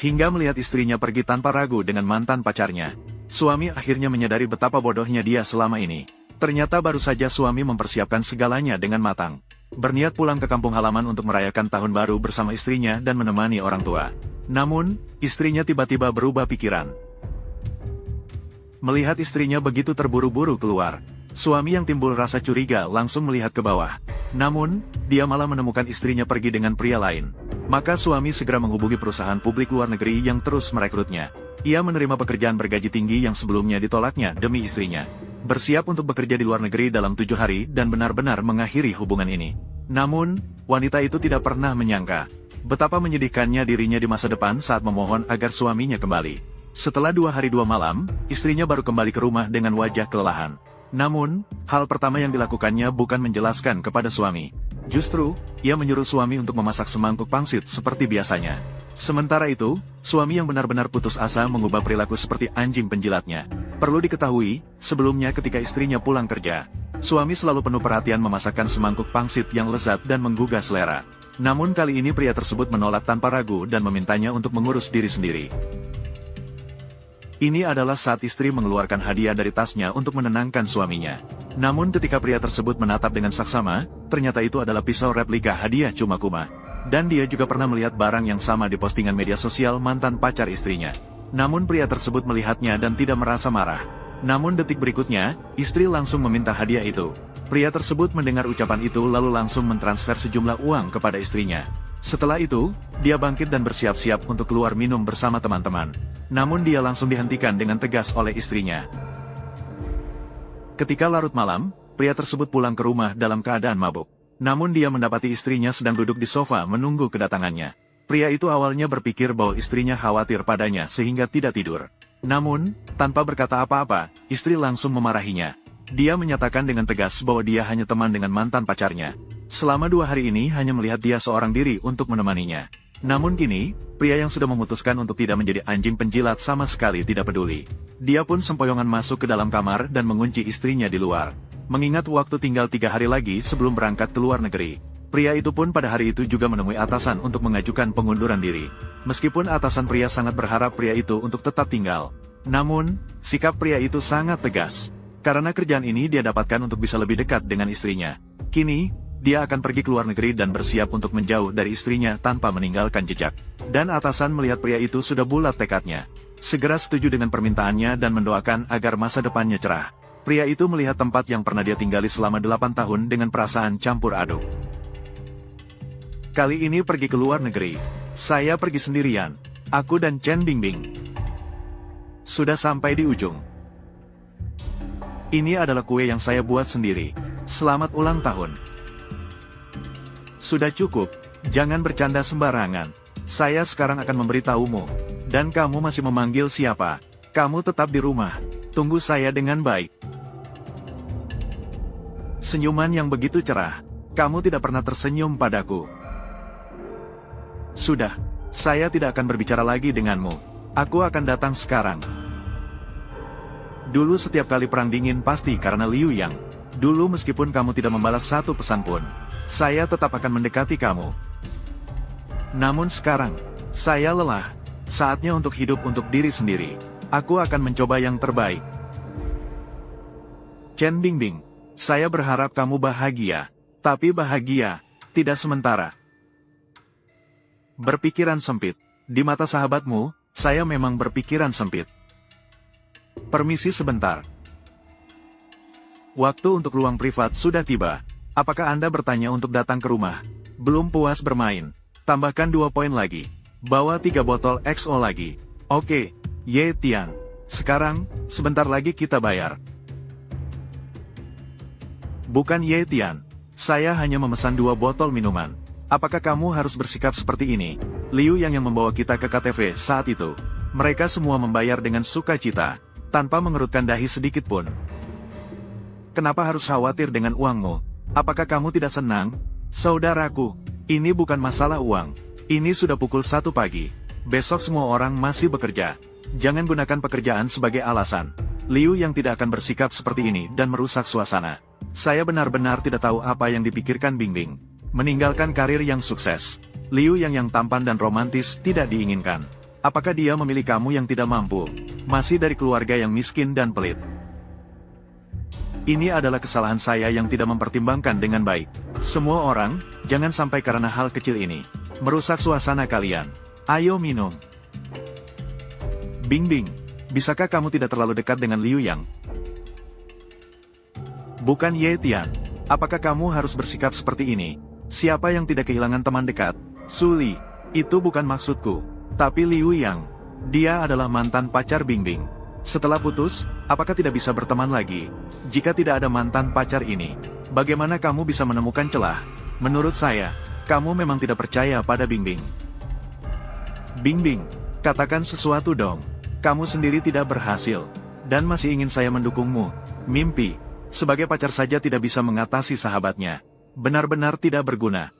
Hingga melihat istrinya pergi tanpa ragu dengan mantan pacarnya, suami akhirnya menyadari betapa bodohnya dia selama ini. Ternyata baru saja suami mempersiapkan segalanya dengan matang. Berniat pulang ke kampung halaman untuk merayakan tahun baru bersama istrinya dan menemani orang tua. Namun, istrinya tiba-tiba berubah pikiran. Melihat istrinya begitu terburu-buru keluar, suami yang timbul rasa curiga langsung melihat ke bawah. Namun, dia malah menemukan istrinya pergi dengan pria lain. Maka suami segera menghubungi perusahaan publik luar negeri yang terus merekrutnya. Ia menerima pekerjaan bergaji tinggi yang sebelumnya ditolaknya demi istrinya. Bersiap untuk bekerja di luar negeri dalam 7 hari dan benar-benar mengakhiri hubungan ini. Namun, wanita itu tidak pernah menyangka betapa menyedihkannya dirinya di masa depan saat memohon agar suaminya kembali. Setelah 2 hari 2 malam, istrinya baru kembali ke rumah dengan wajah kelelahan. Namun, hal pertama yang dilakukannya bukan menjelaskan kepada suami. Justru, ia menyuruh suami untuk memasak semangkuk pangsit seperti biasanya. Sementara itu, suami yang benar-benar putus asa mengubah perilaku seperti anjing penjilatnya. Perlu diketahui, sebelumnya ketika istrinya pulang kerja, suami selalu penuh perhatian memasakkan semangkuk pangsit yang lezat dan menggugah selera. Namun kali ini pria tersebut menolak tanpa ragu dan memintanya untuk mengurus diri sendiri. Ini adalah saat istri mengeluarkan hadiah dari tasnya untuk menenangkan suaminya. Namun ketika pria tersebut menatap dengan saksama, ternyata itu adalah pisau replika hadiah cuma-kuma. Dan dia juga pernah melihat barang yang sama di postingan media sosial mantan pacar istrinya. Namun pria tersebut melihatnya dan tidak merasa marah. Namun detik berikutnya, istri langsung meminta hadiah itu. Pria tersebut mendengar ucapan itu lalu langsung mentransfer sejumlah uang kepada istrinya. Setelah itu, dia bangkit dan bersiap-siap untuk keluar minum bersama teman-teman. Namun dia langsung dihentikan dengan tegas oleh istrinya. Ketika larut malam, pria tersebut pulang ke rumah dalam keadaan mabuk. Namun dia mendapati istrinya sedang duduk di sofa menunggu kedatangannya. Pria itu awalnya berpikir bahwa istrinya khawatir padanya sehingga tidak tidur. Namun, tanpa berkata apa-apa, istri langsung memarahinya. Dia menyatakan dengan tegas bahwa dia hanya teman dengan mantan pacarnya. Selama 2 hari ini hanya melihat dia seorang diri untuk menemaninya. Namun kini, pria yang sudah memutuskan untuk tidak menjadi anjing penjilat sama sekali tidak peduli. Dia pun sempoyongan masuk ke dalam kamar dan mengunci istrinya di luar. Mengingat waktu tinggal 3 hari lagi sebelum berangkat ke luar negeri. Pria itu pun pada hari itu juga menemui atasan untuk mengajukan pengunduran diri. Meskipun atasan pria sangat berharap pria itu untuk tetap tinggal. Namun, sikap pria itu sangat tegas. Karena kerjaan ini dia dapatkan untuk bisa lebih dekat dengan istrinya. Kini, dia akan pergi ke luar negeri dan bersiap untuk menjauh dari istrinya tanpa meninggalkan jejak. Dan atasan melihat pria itu sudah bulat tekadnya. Segera setuju dengan permintaannya dan mendoakan agar masa depannya cerah. Pria itu melihat tempat yang pernah dia tinggali selama 8 tahun dengan perasaan campur aduk. Kali ini pergi ke luar negeri. Saya pergi sendirian. Aku dan Chen Bingbing. Sudah sampai di ujung. Ini adalah kue yang saya buat sendiri. Selamat ulang tahun. Sudah cukup, jangan bercanda sembarangan. Saya sekarang akan memberitahumu. Dan kamu masih memanggil siapa? Kamu tetap di rumah. Tunggu saya dengan baik. Senyuman yang begitu cerah. Kamu tidak pernah tersenyum padaku. Sudah, saya tidak akan berbicara lagi denganmu. Aku akan datang sekarang. Dulu setiap kali perang dingin pasti karena Liu Yang. Dulu meskipun kamu tidak membalas satu pesan pun, saya tetap akan mendekati kamu. Namun sekarang, saya lelah. Saatnya untuk hidup untuk diri sendiri. Aku akan mencoba yang terbaik. Chen Bingbing, saya berharap kamu bahagia. Tapi bahagia, tidak sementara. Berpikiran sempit. Di mata sahabatmu, saya memang berpikiran sempit. Permisi sebentar. Waktu untuk ruang privat sudah tiba. Apakah Anda bertanya untuk datang ke rumah? Belum puas bermain? Tambahkan 2 poin lagi. Bawa 3 botol XO lagi. Oke, Ye Tian. Sekarang, sebentar lagi kita bayar. Bukan Ye Tian. Saya hanya memesan 2 botol minuman. Apakah kamu harus bersikap seperti ini? Liu yang membawa kita ke KTV saat itu. Mereka semua membayar dengan sukacita, tanpa mengerutkan dahi sedikit pun. Kenapa harus khawatir dengan uangmu? Apakah kamu tidak senang? Saudaraku, ini bukan masalah uang. Ini sudah pukul 1 pagi. Besok semua orang masih bekerja. Jangan gunakan pekerjaan sebagai alasan. Liu yang tidak akan bersikap seperti ini dan merusak suasana. Saya benar-benar tidak tahu apa yang dipikirkan Bingbing. Meninggalkan karir yang sukses. Liu yang tampan dan romantis tidak diinginkan. Apakah dia memilih kamu yang tidak mampu, masih dari keluarga yang miskin dan pelit? Ini adalah kesalahan saya yang tidak mempertimbangkan dengan baik. Semua orang, jangan sampai karena hal kecil ini merusak suasana kalian. Ayo minum. Bingbing, bisakah kamu tidak terlalu dekat dengan Liu Yang? Bukan Ye Tian. Apakah kamu harus bersikap seperti ini? Siapa yang tidak kehilangan teman dekat? Su Li, itu bukan maksudku. Tapi Liu Yang, dia adalah mantan pacar Bingbing. Setelah putus, apakah tidak bisa berteman lagi? Jika tidak ada mantan pacar ini, bagaimana kamu bisa menemukan celah? Menurut saya, kamu memang tidak percaya pada Bingbing. Bingbing, katakan sesuatu dong. Kamu sendiri tidak berhasil, dan masih ingin saya mendukungmu. Mimpi, sebagai pacar saja tidak bisa mengatasi sahabatnya. Benar-benar tidak berguna.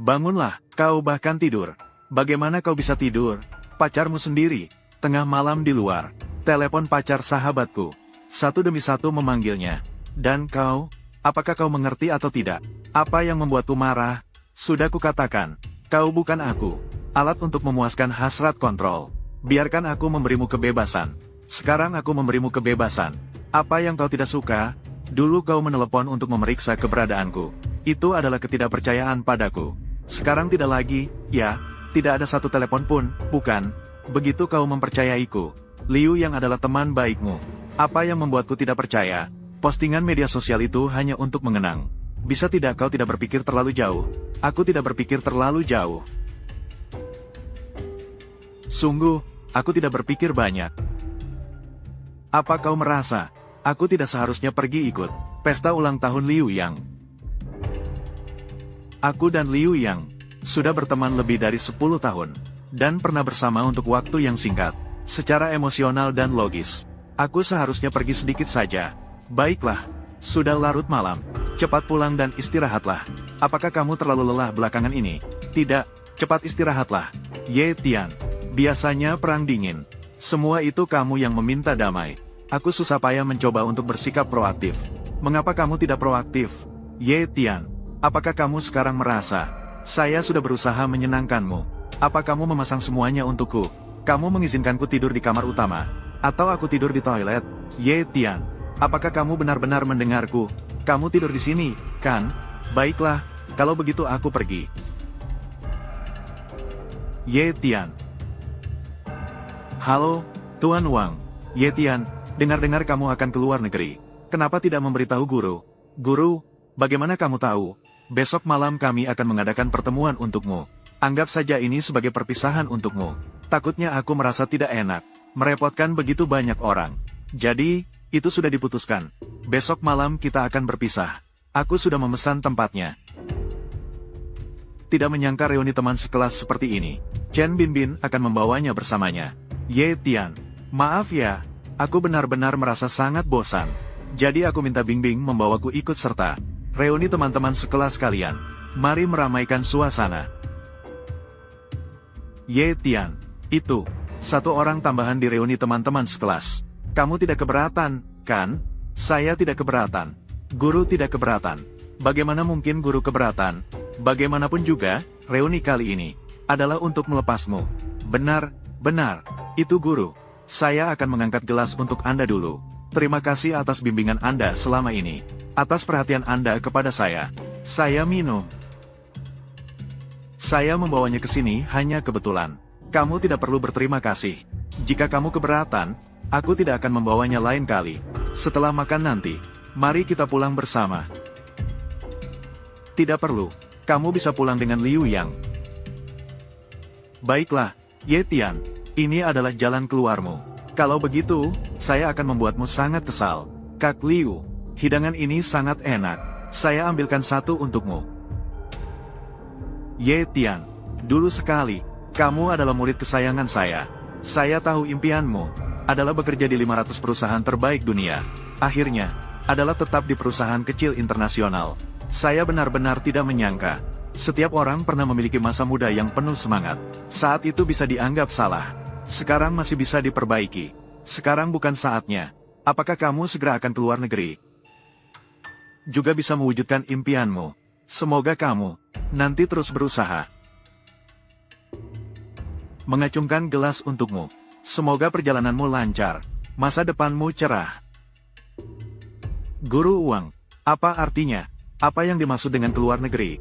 Bangunlah, kau bahkan tidur. Bagaimana kau bisa tidur? Pacarmu sendiri. Tengah malam di luar, telepon pacar sahabatku. Satu demi satu memanggilnya. Dan kau, apakah kau mengerti atau tidak? Apa yang membuatku marah? Sudah kukatakan, kau bukan aku. Alat untuk memuaskan hasrat kontrol. Biarkan aku memberimu kebebasan. Sekarang aku memberimu kebebasan. Apa yang kau tidak suka? Dulu kau menelepon untuk memeriksa keberadaanku. Itu adalah ketidakpercayaan padaku. Sekarang tidak lagi, ya, tidak ada satu telepon pun, bukan? Begitu kau mempercayaiku. Liu Yang adalah teman baikmu. Apa yang membuatku tidak percaya? Postingan media sosial itu hanya untuk mengenang. Bisa tidak kau tidak berpikir terlalu jauh? Aku tidak berpikir terlalu jauh. Sungguh, aku tidak berpikir banyak. Apa kau merasa, aku tidak seharusnya pergi ikut pesta ulang tahun Liu Yang? Aku dan Liu Yang sudah berteman lebih dari 10 tahun. Dan pernah bersama untuk waktu yang singkat. Secara emosional dan logis, aku seharusnya pergi sedikit saja. Baiklah, sudah larut malam. Cepat pulang dan istirahatlah. Apakah kamu terlalu lelah belakangan ini? Tidak, cepat istirahatlah. Ye Tian, biasanya perang dingin. Semua itu kamu yang meminta damai. Aku susah payah mencoba untuk bersikap proaktif. Mengapa kamu tidak proaktif? Ye Tian, apakah kamu sekarang merasa saya sudah berusaha menyenangkanmu? Apa kamu memasang semuanya untukku? Kamu mengizinkanku tidur di kamar utama? Atau aku tidur di toilet? Ye Tian, apakah kamu benar-benar mendengarku? Kamu tidur di sini, kan? Baiklah, kalau begitu aku pergi. Ye Tian. Halo, Tuan Wang. Ye Tian, dengar-dengar kamu akan keluar negeri. Kenapa tidak memberitahu guru? Guru, bagaimana kamu tahu? Besok malam kami akan mengadakan pertemuan untukmu. Anggap saja ini sebagai perpisahan untukmu. Takutnya aku merasa tidak enak, merepotkan begitu banyak orang. Jadi, itu sudah diputuskan. Besok malam kita akan berpisah. Aku sudah memesan tempatnya. Tidak menyangka reuni teman sekelas seperti ini. Chen Binbin akan membawanya bersamanya. Ye Tian, maaf ya, aku benar-benar merasa sangat bosan. Jadi aku minta Bingbing membawaku ikut serta. Reuni teman-teman sekelas kalian. Mari meramaikan suasana. Ye Tian, itu, satu orang tambahan di reuni teman-teman sekelas. Kamu tidak keberatan, kan? Saya tidak keberatan. Guru tidak keberatan. Bagaimana mungkin guru keberatan? Bagaimanapun juga, reuni kali ini adalah untuk melepasmu. Benar, benar, itu guru. Saya akan mengangkat gelas untuk Anda dulu. Terima kasih atas bimbingan Anda selama ini. Atas perhatian Anda kepada saya. Saya minum. Saya membawanya ke sini hanya kebetulan. Kamu tidak perlu berterima kasih. Jika kamu keberatan, aku tidak akan membawanya lain kali. Setelah makan nanti, mari kita pulang bersama. Tidak perlu. Kamu bisa pulang dengan Liu Yang. Baiklah, Ye Tian. Ini adalah jalan keluarmu. Kalau begitu, saya akan membuatmu sangat kesal. Kak Liu, hidangan ini sangat enak. Saya ambilkan satu untukmu. Ye Tian, dulu sekali, kamu adalah murid kesayangan saya. Saya tahu impianmu adalah bekerja di 500 perusahaan terbaik dunia. Akhirnya, adalah tetap di perusahaan kecil internasional. Saya benar-benar tidak menyangka. Setiap orang pernah memiliki masa muda yang penuh semangat. Saat itu bisa dianggap salah. Sekarang masih bisa diperbaiki. Sekarang bukan saatnya. Apakah kamu segera akan keluar negeri? Juga bisa mewujudkan impianmu. Semoga kamu nanti terus berusaha. Mengacungkan gelas untukmu. Semoga perjalananmu lancar. Masa depanmu cerah. Guru uang. Apa artinya? Apa yang dimaksud dengan keluar negeri?